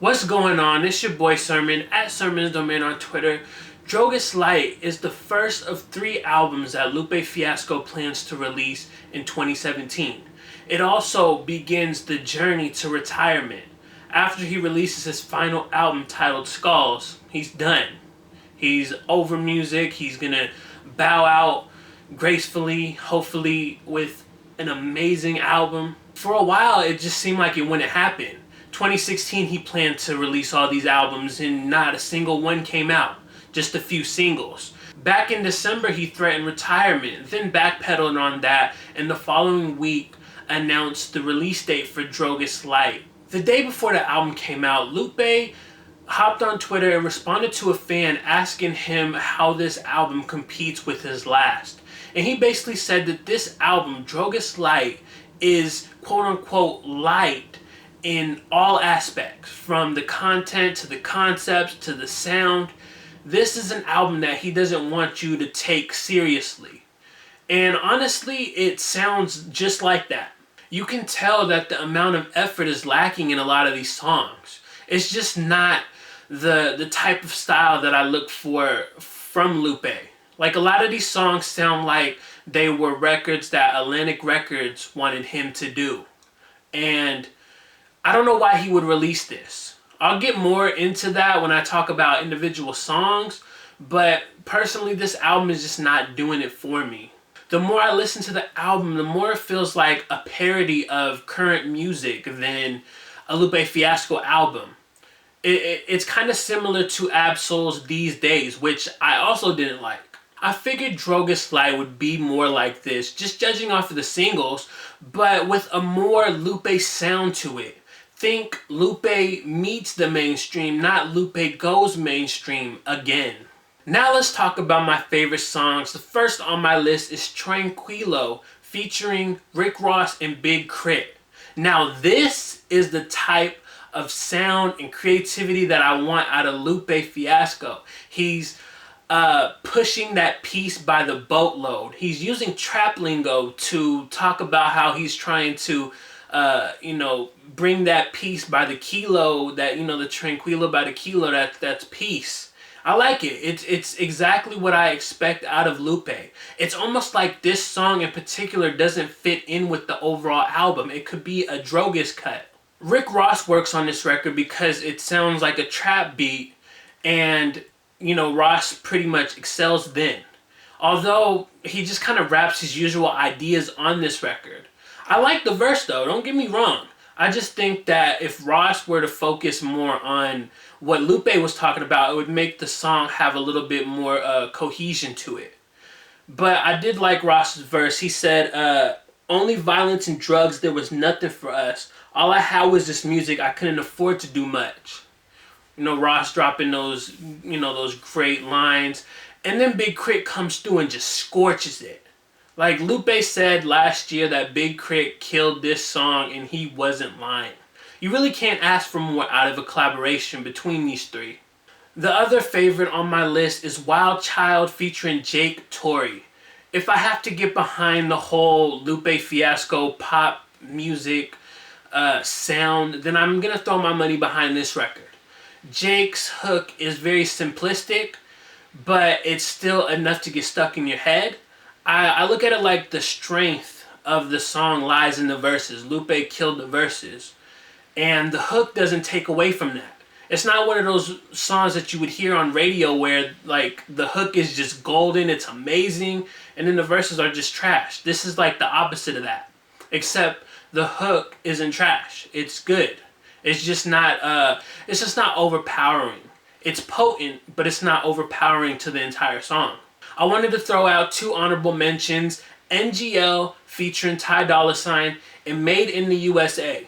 What's going on? It's your boy Sermon at Sermon's Domain on Twitter. Drogas Light is the first of 3 albums that Lupe Fiasco plans to release in 2017. It also begins the journey to retirement. After he releases his final album titled Skulls, he's done. He's over music. He's gonna bow out gracefully, hopefully with an amazing album. For a while, it just seemed like it wouldn't happen. 2016, he planned to release all these albums and not a single one came out. Just a few singles. Back in December, he threatened retirement, then backpedaled on that, and the following week announced the release date for Drogas Light. The day before the album came out, Lupe hopped on Twitter and responded to a fan asking him how this album competes with his last. And he basically said that this album, Drogas Light, is quote-unquote light in all aspects, from the content to the concepts to the sound. This is an album that he doesn't want you to take seriously. And honestly, it sounds just like that. You can tell that the amount of effort is lacking in a lot of these songs. It's just not the type of style that I look for from Lupe. Like, a lot of these songs sound like they were records that Atlantic Records wanted him to do. And I don't know why he would release this. I'll get more into that when I talk about individual songs, but personally, this album is just not doing it for me. The more I listen to the album, the more it feels like a parody of current music than a Lupe Fiasco album. It's kind of similar to Ab-Soul's These Days, which I also didn't like. I figured Drogas Light would be more like this, just judging off of the singles, but with a more Lupe sound to it. Think Lupe meets the mainstream, not Lupe goes mainstream again. Now let's talk about my favorite songs. The first on my list is Tranquilo, featuring Rick Ross and Big K.R.I.T. Now this is the type of sound and creativity that I want out of Lupe Fiasco. He's pushing that piece by the boatload. He's using trap lingo to talk about how he's trying to bring that piece by the kilo, that, the Tranquilo by the kilo, that's peace. I like it. It's exactly what I expect out of Lupe. It's almost like this song in particular doesn't fit in with the overall album. It could be a Drogas cut. Rick Ross works on this record because it sounds like a trap beat, and Ross pretty much excels then. Although he just kind of raps his usual ideas on this record. I like the verse though, don't get me wrong. I just think that if Ross were to focus more on what Lupe was talking about, it would make the song have a little bit more cohesion to it. But I did like Ross's verse. He said, only violence and drugs, there was nothing for us. All I had was this music, I couldn't afford to do much. Ross dropping those, those great lines. And then Big K.R.I.T. comes through and just scorches it. Like Lupe said last year that Big K.R.I.T. killed this song, and he wasn't lying. You really can't ask for more out of a collaboration between these 3. The other favorite on my list is Wild Child featuring Jake Torrey. If I have to get behind the whole Lupe Fiasco pop music sound, then I'm going to throw my money behind this record. Jake's hook is very simplistic, but it's still enough to get stuck in your head. I look at it like the strength of the song lies in the verses. Lupe killed the verses. And the hook doesn't take away from that. It's not one of those songs that you would hear on radio where like the hook is just golden, it's amazing, and then the verses are just trash. This is like the opposite of that. Except the hook isn't trash. It's good. It's just not overpowering. It's potent, but it's not overpowering to the entire song. I wanted to throw out 2 honorable mentions, NGL featuring Ty Dolla $ign and Made in the USA.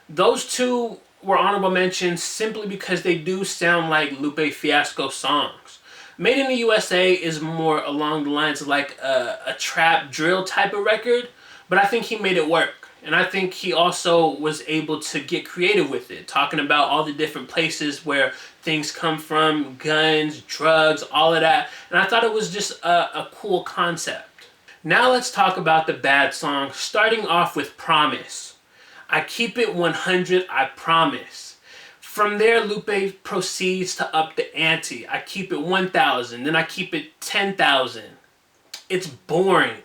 Those 2 were honorable mentions simply because they do sound like Lupe Fiasco songs. Made in the USA is more along the lines of like a trap drill type of record, but I think he made it work. And I think he also was able to get creative with it, talking about all the different places where things come from, guns, drugs, all of that. And I thought it was just a cool concept. Now let's talk about the bad songs, starting off with Promise. I keep it 100, I promise. From there, Lupe proceeds to up the ante. I keep it 1,000, then I keep it 10,000. It's boring.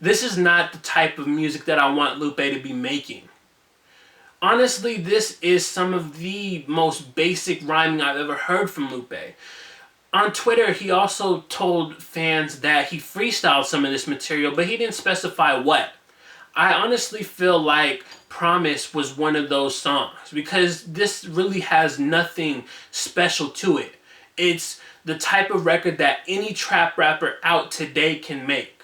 This is not the type of music that I want Lupe to be making. Honestly, this is some of the most basic rhyming I've ever heard from Lupe. On Twitter, he also told fans that he freestyled some of this material, but he didn't specify what. I honestly feel like Promise was one of those songs because this really has nothing special to it. It's the type of record that any trap rapper out today can make.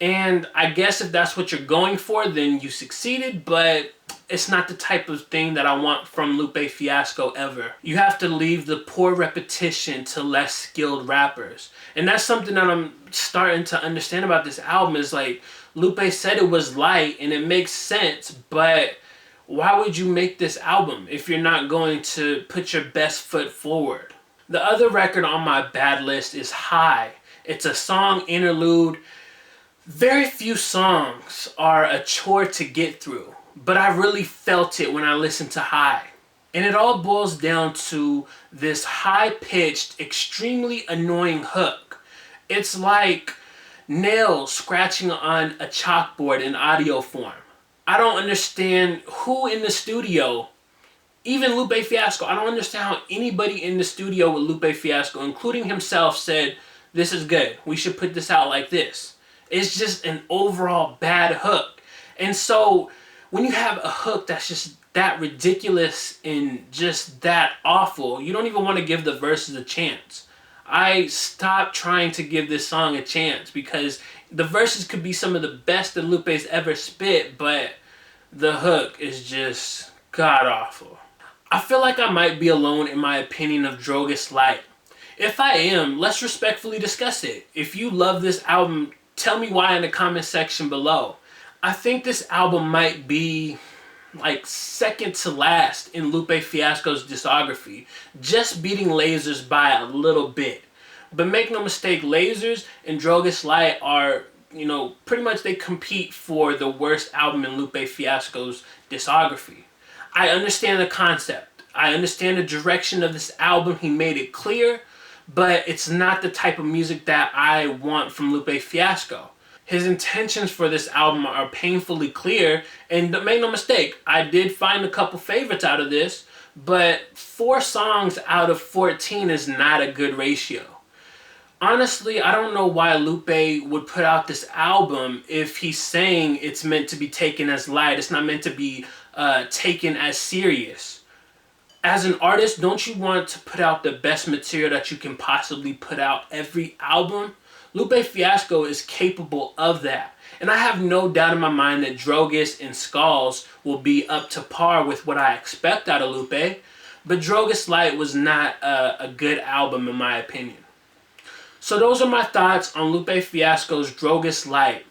And I guess if that's what you're going for, then you succeeded, but it's not the type of thing that I want from Lupe Fiasco ever. You have to leave the poor repetition to less skilled rappers. And that's something that I'm starting to understand about this album is like, Lupe said it was light and it makes sense, but why would you make this album if you're not going to put your best foot forward? The other record on my bad list is High. It's a song interlude. Very few songs are a chore to get through, but I really felt it when I listened to High. And it all boils down to this high-pitched, extremely annoying hook. It's like nails scratching on a chalkboard in audio form. I don't understand who in the studio, even Lupe Fiasco, I don't understand how anybody in the studio with Lupe Fiasco, including himself, said, this is good, we should put this out like this. It's just an overall bad hook. And so when you have a hook that's just that ridiculous and just that awful, you don't even want to give the verses a chance. I stopped trying to give this song a chance because the verses could be some of the best that Lupe's ever spit, but the hook is just god-awful. I feel like I might be alone in my opinion of Drogas Light. If I am, let's respectfully discuss it. If you love this album, tell me why in the comment section below. I think this album might be like second to last in Lupe Fiasco's discography, just beating Lasers by a little bit. But make no mistake, Lasers and Drogas Light are, pretty much they compete for the worst album in Lupe Fiasco's discography. I understand the concept. I understand the direction of this album. He made it clear, but it's not the type of music that I want from Lupe Fiasco. His intentions for this album are painfully clear, and make no mistake, I did find a couple favorites out of this, but 4 songs out of 14 is not a good ratio. Honestly, I don't know why Lupe would put out this album if he's saying it's meant to be taken as light, it's not meant to be taken as serious. As an artist, don't you want to put out the best material that you can possibly put out every album? Lupe Fiasco is capable of that. And I have no doubt in my mind that Drogas and Skulls will be up to par with what I expect out of Lupe. But Drogas Light was not a good album in my opinion. So those are my thoughts on Lupe Fiasco's Drogas Light.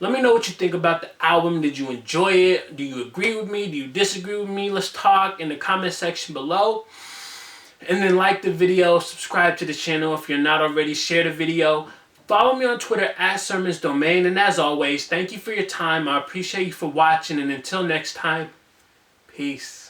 Let me know what you think about the album. Did you enjoy it? Do you agree with me? Do you disagree with me? Let's talk in the comment section below. And then like the video, subscribe to the channel if you're not already, share the video. Follow me on Twitter @SermonsDomain. And as always, thank you for your time. I appreciate you for watching. And until next time, peace.